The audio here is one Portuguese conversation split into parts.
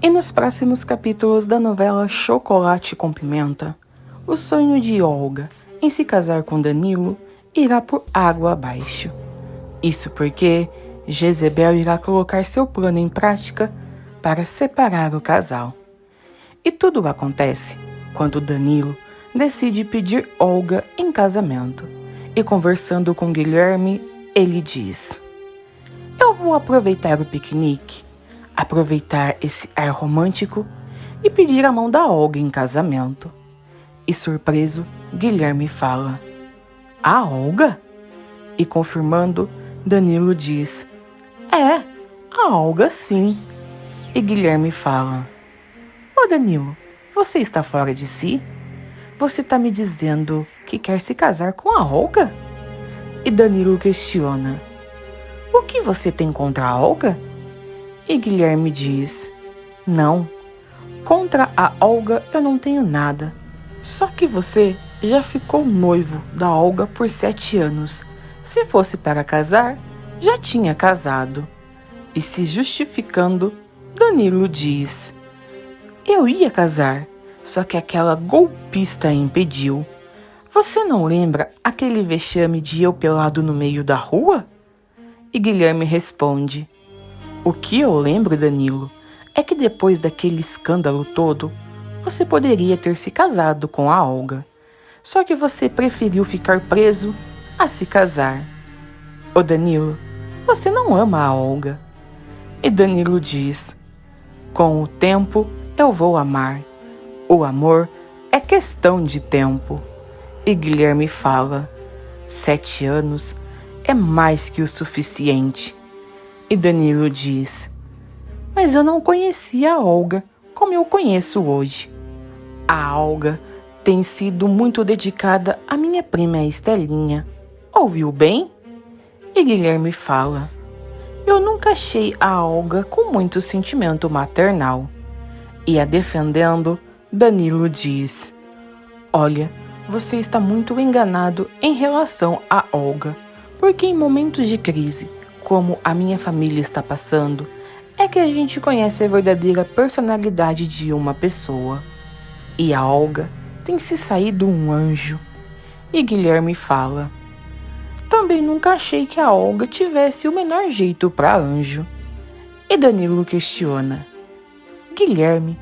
E nos próximos capítulos da novela Chocolate com Pimenta, o sonho de Olga em se casar com Danilo irá por água abaixo. Isso porque Jezebel irá colocar seu plano em prática para separar o casal. E tudo acontece quando Danilo decide pedir Olga em casamento. E conversando com Guilherme, ele diz: "Eu vou aproveitar o piquenique, aproveitar esse ar romântico e pedir a mão da Olga em casamento." E surpreso, Guilherme fala: "A Olga?" E confirmando, Danilo diz: "É, a Olga sim." E Guilherme fala: "Ô Danilo, você está fora de si? Você está me dizendo que quer se casar com a Olga?" E Danilo questiona: "O que você tem contra a Olga?" E Guilherme diz: "Não, contra a Olga eu não tenho nada. Só que você já ficou noivo da Olga por 7 anos. Se fosse para casar, já tinha casado." E se justificando, Danilo diz: "Eu ia casar, só que aquela golpista impediu. Você não lembra aquele vexame de eu pelado no meio da rua?" E Guilherme responde: "O que eu lembro, Danilo, é que depois daquele escândalo todo, você poderia ter se casado com a Olga. Só que você preferiu ficar preso a se casar. Ô Danilo, você não ama a Olga." E Danilo diz: "Com o tempo eu vou amar. O amor é questão de tempo." E Guilherme fala: 7 anos é mais que o suficiente." E Danilo diz: "Mas eu não conhecia a Olga como eu conheço hoje. A Olga tem sido muito dedicada à minha prima Estelinha. Ouviu bem?" E Guilherme fala: "Eu nunca achei a Olga com muito sentimento maternal." E a defendendo, Danilo diz: "Olha, você está muito enganado em relação a Olga, porque em momentos de crise, como a minha família está passando, é que a gente conhece a verdadeira personalidade de uma pessoa. E a Olga tem se saído um anjo." E Guilherme fala: "Também nunca achei que a Olga tivesse o menor jeito para anjo." E Danilo questiona: "Guilherme,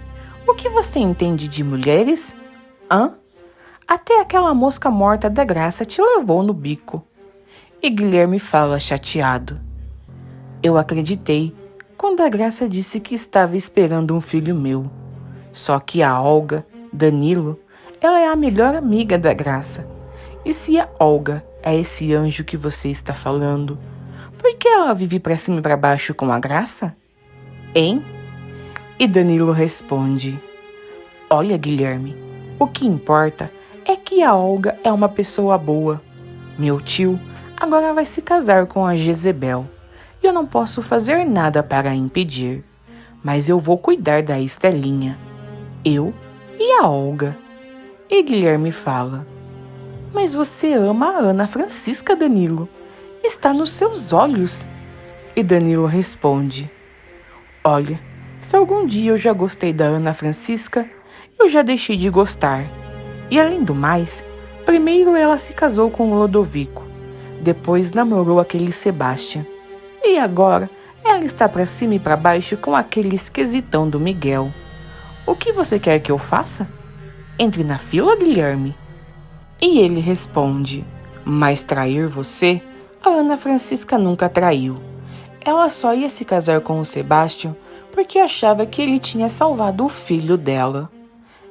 o que você entende de mulheres? Hã? Até aquela mosca morta da Graça te levou no bico." E Guilherme fala chateado: "Eu acreditei quando a Graça disse que estava esperando um filho meu. Só que a Olga, Danilo, ela é a melhor amiga da Graça. E se a Olga é esse anjo que você está falando, por que ela vive pra cima e pra baixo com a Graça? Hein?" E Danilo responde: "Olha, Guilherme, o que importa é que a Olga é uma pessoa boa. Meu tio agora vai se casar com a Jezebel. E eu não posso fazer nada para impedir. Mas eu vou cuidar da Estelinha. Eu e a Olga." E Guilherme fala: "Mas você ama a Ana Francisca, Danilo. Está nos seus olhos." E Danilo responde: "Olha, se algum dia eu já gostei da Ana Francisca, eu já deixei de gostar. E além do mais, primeiro ela se casou com o Lodovico, depois namorou aquele Sebastian. E agora ela está pra cima e pra baixo com aquele esquisitão do Miguel. O que você quer que eu faça? Entre na fila, Guilherme." E ele responde: "Mas trair você, a Ana Francisca nunca traiu. Ela só ia se casar com o Sebastian porque achava que ele tinha salvado o filho dela."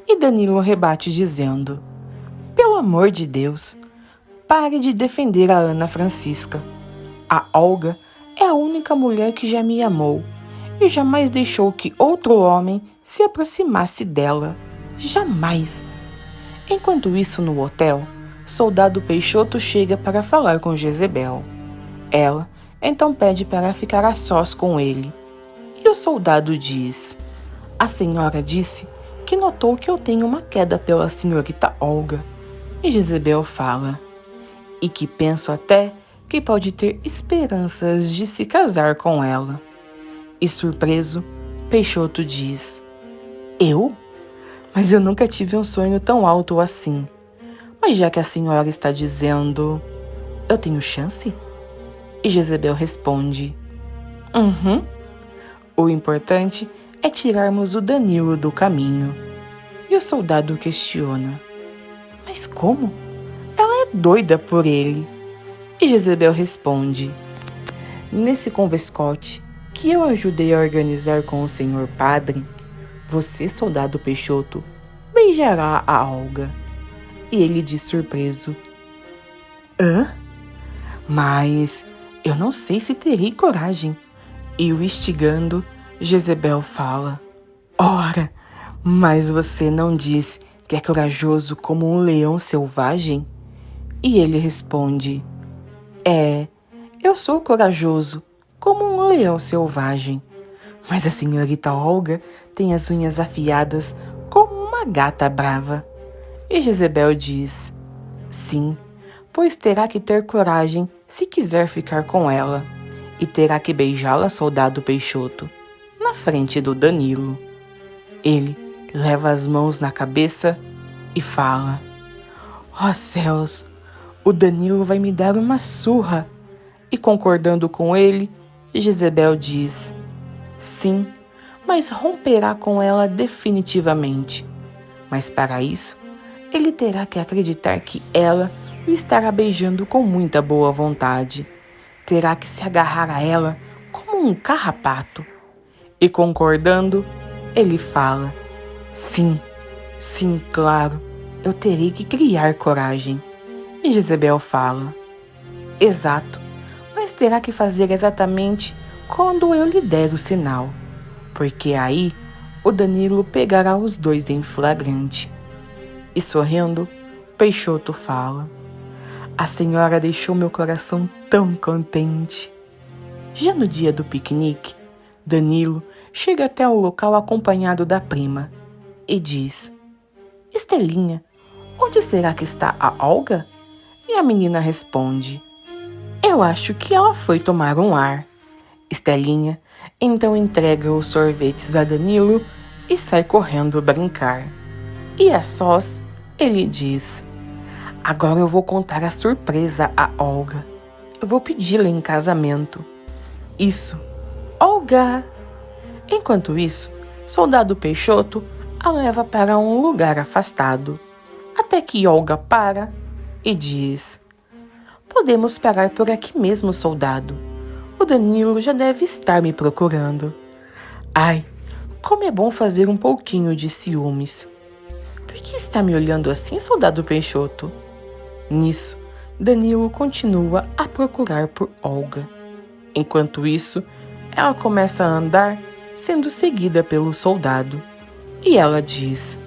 E Danilo rebate dizendo: "Pelo amor de Deus, pare de defender a Ana Francisca. A Olga é a única mulher que já me amou e jamais deixou que outro homem se aproximasse dela. Jamais." Enquanto isso, no hotel, Soldado Peixoto chega para falar com Jezebel. Ela então pede para ficar a sós com ele. E o soldado diz: "A senhora disse que notou que eu tenho uma queda pela senhorita Olga." E Jezebel fala: "E que penso até que pode ter esperanças de se casar com ela." E surpreso, Peixoto diz: eu? Mas eu nunca tive um sonho tão alto assim. Mas já que a senhora está dizendo, eu tenho chance? E Jezebel responde: O importante é tirarmos o Danilo do caminho. E o soldado questiona: mas como? Ela é doida por ele. E Jezebel responde: nesse convescote que eu ajudei a organizar com o senhor padre, você, soldado Peixoto, beijará a Olga. E ele diz surpreso: hã? Mas eu não sei se terei coragem. E o instigando, Jezebel fala: ora, mas você não diz que é corajoso como um leão selvagem? E ele responde: eu sou corajoso como um leão selvagem. Mas a senhorita Olga tem as unhas afiadas como uma gata brava. E Jezebel diz: sim, pois terá que ter coragem se quiser ficar com ela. E terá que beijá-la, soldado Peixoto, na frente do Danilo. Ele leva as mãos na cabeça e fala: ó céus, o Danilo vai me dar uma surra. E concordando com ele, Jezebel diz: sim, mas romperá com ela definitivamente. Mas para isso, ele terá que acreditar que ela o estará beijando com muita boa vontade. Terá que se agarrar a ela como um carrapato. E concordando, ele fala: sim, claro, eu terei que criar coragem. E Jezebel fala: exato, mas terá que fazer exatamente quando eu lhe der o sinal, porque aí o Danilo pegará os dois em flagrante. E sorrindo, Peixoto fala: a senhora deixou meu coração tão contente. Já no dia do piquenique, Danilo chega até o local acompanhado da prima e diz: Estelinha, onde será que está a Olga? E a menina responde: eu acho que ela foi tomar um ar. Estelinha então entrega os sorvetes a Danilo e sai correndo brincar. E a sós, ele diz: agora eu vou contar a surpresa a Olga. Eu vou pedi-la em casamento. Isso, Olga! Enquanto isso, soldado Peixoto a leva para um lugar afastado. Até que Olga para e diz: podemos parar por aqui mesmo, soldado. O Danilo já deve estar me procurando. Ai, como é bom fazer um pouquinho de ciúmes. Por que está me olhando assim, soldado Peixoto? Nisso, Danilo continua a procurar por Olga. Enquanto isso, ela começa a andar, sendo seguida pelo soldado. E ela diz: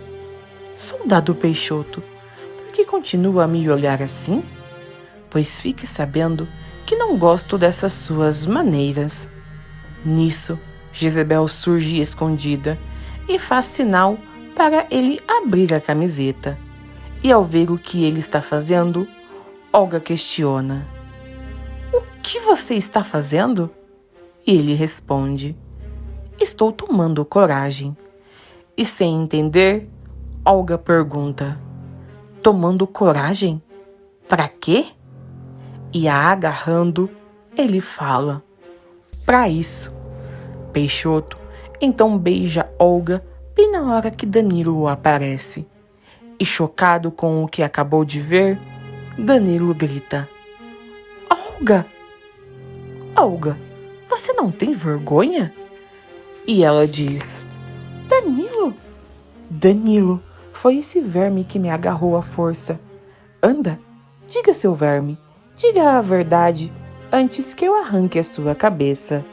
soldado Peixoto, por que continua a me olhar assim? Pois fique sabendo que não gosto dessas suas maneiras. Nisso, Jezebel surge escondida e faz sinal para ele abrir a camiseta. E ao ver o que ele está fazendo, Olga questiona: o que você está fazendo? E ele responde: estou tomando coragem. E sem entender, Olga pergunta: tomando coragem? Para quê? E a agarrando, ele fala: para isso. Peixoto então beija Olga bem na hora que Danilo aparece. E chocado com o que acabou de ver, Danilo grita: Olga! Olga, você não tem vergonha? E ela diz: Danilo! Danilo, foi esse verme que me agarrou à força. Anda, diga, seu verme, diga a verdade antes que eu arranque a sua cabeça.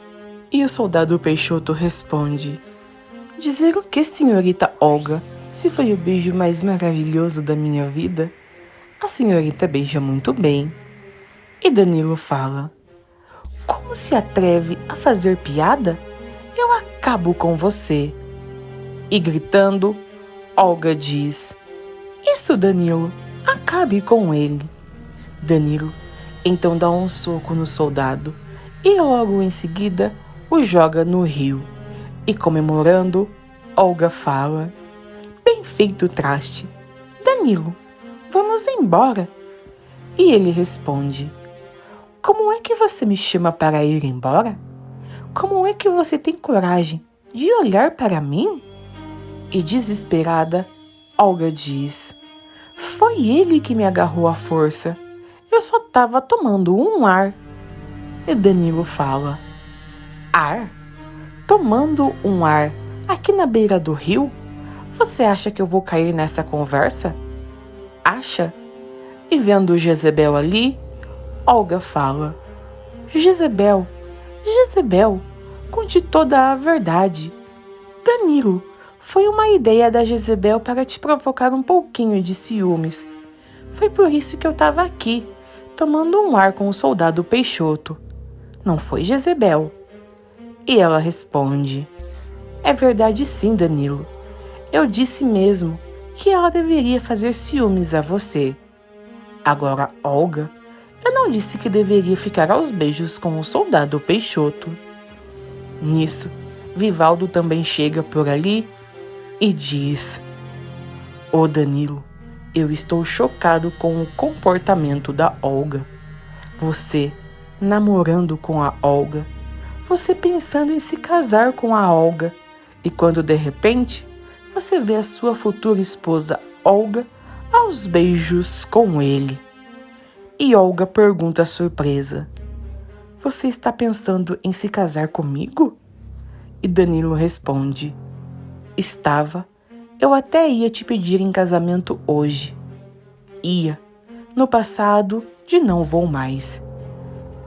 E o soldado Peixoto responde: dizer o que, senhorita Olga? Se foi o beijo mais maravilhoso da minha vida? A senhorita beija muito bem. E Danilo fala: como se atreve a fazer piada? Eu acabo com você. E gritando, Olga diz: isso, Danilo, acabe com ele. Danilo então dá um soco no soldado e logo em seguida o joga no rio. E comemorando, Olga fala: bem feito, traste. Danilo, vamos embora. E ele responde: como é que você me chama para ir embora? Como é que você tem coragem de olhar para mim? E desesperada, Olga diz: foi ele que me agarrou à força. Eu só estava tomando um ar. E Danilo fala: ar? Tomando um ar aqui na beira do rio? Você acha que eu vou cair nessa conversa? Acha? E vendo Jezebel ali, Olga fala: Jezebel, Jezebel, conte toda a verdade. Danilo, foi uma ideia da Jezebel para te provocar um pouquinho de ciúmes. Foi por isso que eu estava aqui, tomando um ar com o soldado Peixoto. Não foi Jezebel? E ela responde: é verdade sim, Danilo. Eu disse mesmo que ela deveria fazer ciúmes a você. Agora, Olga, eu não disse que deveria ficar aos beijos com o soldado Peixoto. Nisso, Vivaldo também chega por ali e diz: ô Danilo, eu estou chocado com o comportamento da Olga. Você namorando com a Olga, você pensando em se casar com a Olga, e quando de repente você vê a sua futura esposa Olga aos beijos com ele. E Olga pergunta surpresa: você está pensando em se casar comigo? E Danilo responde: estava. Eu até ia te pedir em casamento hoje. Ia. No passado, de não vou mais.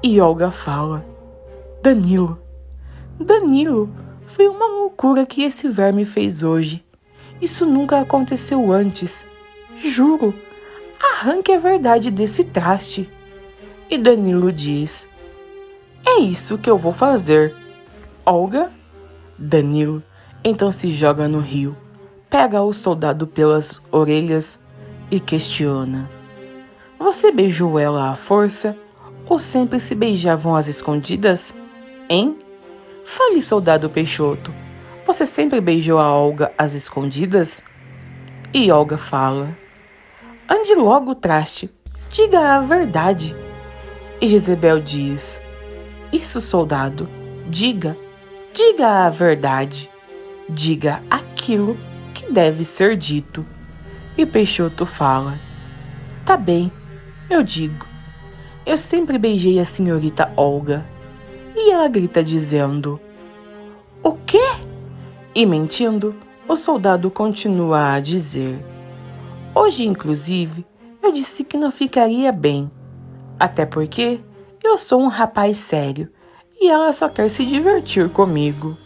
E Olga fala: Danilo, Danilo, foi uma loucura que esse verme fez hoje. Isso nunca aconteceu antes. Juro, arranque a verdade desse traste. E Danilo diz: é isso que eu vou fazer. Olga? Danilo então se joga no rio, pega o soldado pelas orelhas e questiona: você beijou ela à força ou sempre se beijavam às escondidas? Hein? Fale, soldado Peixoto, você sempre beijou a Olga às escondidas? E Olga fala: ande logo, traste, diga a verdade. E Jezebel diz: isso, soldado, diga a verdade. Diga aquilo que deve ser dito. E Peixoto fala: tá bem, eu digo. Eu sempre beijei a senhorita Olga. E ela grita dizendo: o quê? E mentindo, o soldado continua a dizer: hoje, inclusive, eu disse que não ficaria bem. Até porque eu sou um rapaz sério e ela só quer se divertir comigo.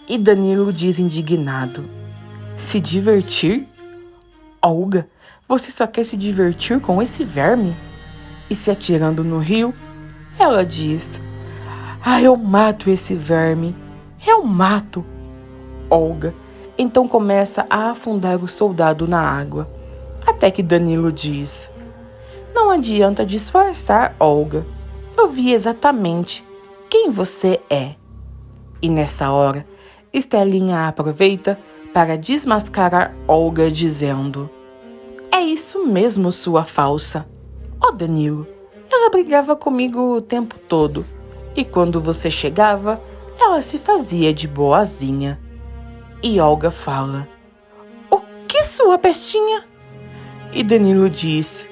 E Danilo diz indignado: se divertir? Olga, você só quer se divertir com esse verme? E se atirando no rio, ela diz: eu mato esse verme, eu mato. Olga então começa a afundar o soldado na água, até que Danilo diz: não adianta disfarçar, Olga. Eu vi exatamente quem você é. E nessa hora, Estelinha aproveita para desmascarar Olga dizendo: é isso mesmo, sua falsa. Ó Danilo, ela brigava comigo o tempo todo. E quando você chegava, ela se fazia de boazinha. E Olga fala: o que, sua pestinha? E Danilo diz: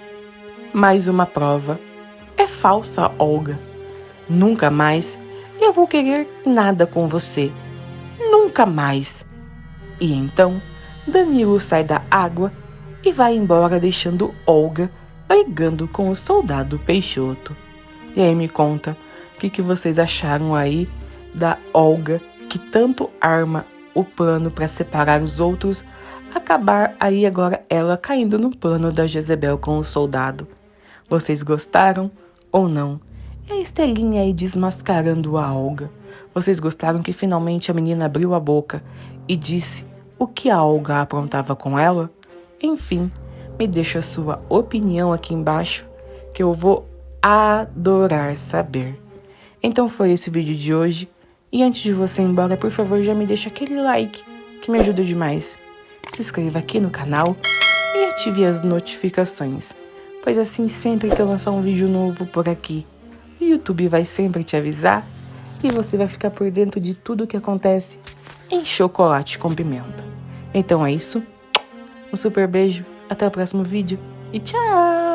mais uma prova. É falsa, Olga. Nunca mais eu vou querer nada com você. Nunca mais. E então Danilo sai da água e vai embora, deixando Olga brigando com o soldado Peixoto. E aí me conta o que vocês acharam aí da Olga, que tanto arma o plano para separar os outros, acabar aí agora ela caindo no plano da Jezebel com o soldado. Vocês gostaram ou não? E a Estelinha aí desmascarando a Olga. Vocês gostaram que finalmente a menina abriu a boca e disse o que a Olga aprontava com ela? Enfim, me deixa a sua opinião aqui embaixo, que eu vou adorar saber. Então foi esse o vídeo de hoje. E antes de você ir embora, por favor, já me deixa aquele like, que me ajuda demais. Se inscreva aqui no canal e ative as notificações, pois assim sempre que eu lançar um vídeo novo por aqui, o YouTube vai sempre te avisar e você vai ficar por dentro de tudo que acontece em Chocolate com Pimenta. Então é isso, um super beijo, até o próximo vídeo e tchau!